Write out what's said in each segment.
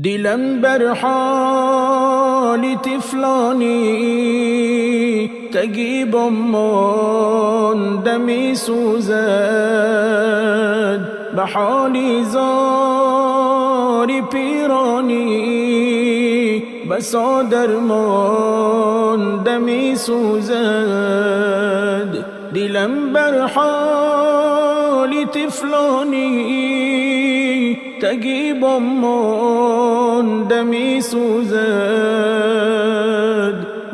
دلم بر حال طفلانی تگیبم ماندمی سوزد به حالی زاری پیرانی بسا درماندمی سوزد دلم بر حال طفلانی تگیبم ماندمی سوزد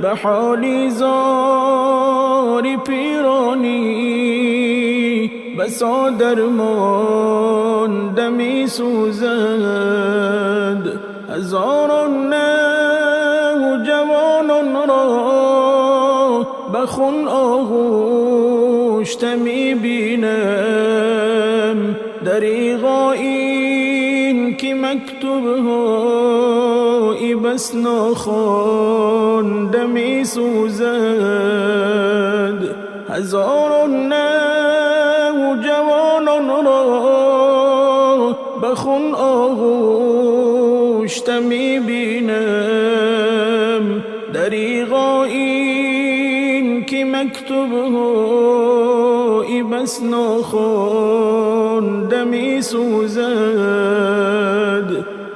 به حالی زاری پیرانی بسا درماندمی سوزد هزاران نوجوانان را به خون آغوشته می بینم دریغا این که مکتوب های بس ناخوانده می سوزد هزاران نوجوانان را به خون آغوشته می بینم دریغا این که مکتوب های بس ناخوانده می سوزد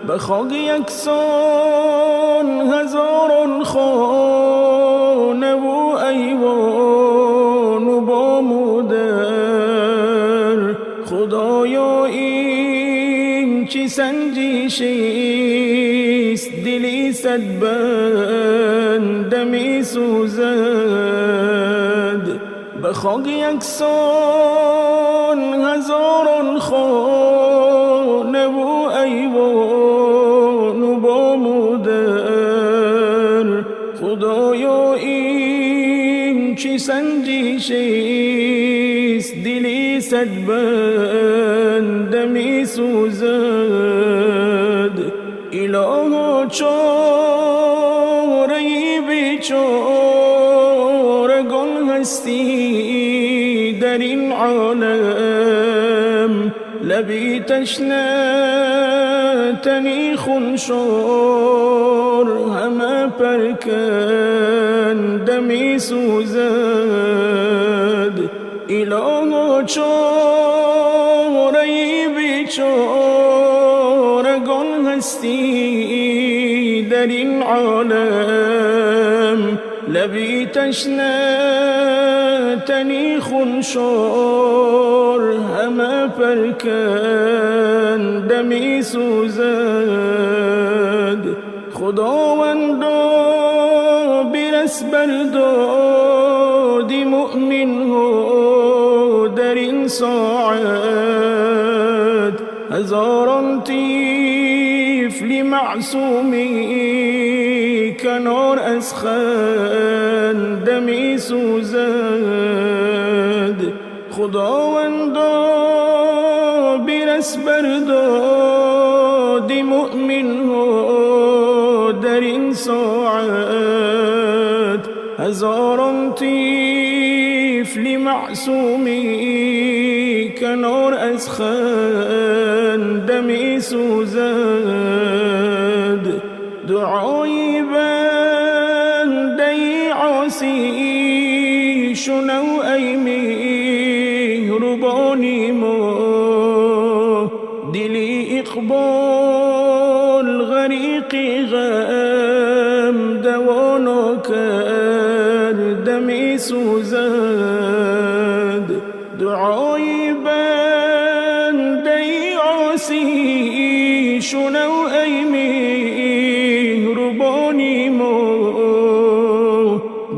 به خاک یکسان هزاران خانه و ایوان و بام و در خدایا این چی سنجشیست دلی صد بنده می سوزد به خاک یکسان هزاران خانه و ایوان و بام و در خدایا این چی سنجشیست دلی صد بنده می سوزد الها چاره بیچارگان هستی در این عالم لبی تشنه تنی خونشار همه پرکنده می سوزد الها چاره بیچارگان هستی در این عالم لبی تشنه تنی خونشار همه پرکنده می سوزد خداوندا برس بردادی مؤمن ها در این ساعت هزاران طفل معصومی کنار از خنده می سوزد خداوندا برس بردادی مؤمن ها در این ساعت هزاران طفل معصومی کنار از خنده می سوزد دعای بنده عاصی شنو ای مهربانی ما دلی اقبال غریق غم دوانا کرده می سوزد دعای بنده عاصی شنو ای مهربانی ما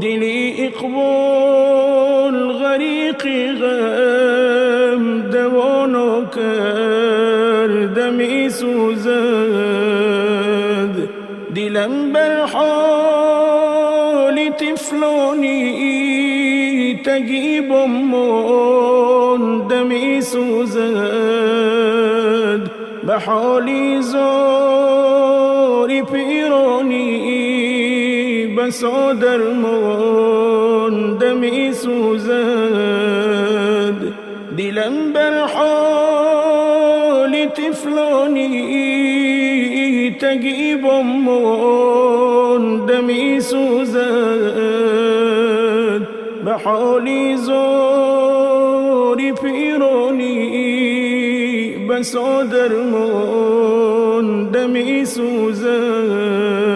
دلی اقبال غریق غم دوانا کرده می سوزد دلم بر حال طفلانی تگیبم مانده می سوزد به حالی زاری پیرانی بسا درمانده می سوزد دلم بر حال طفلانی تگی بمون دمی سوزد به حالی زوری پیرانی بسا درمون دمی سوزد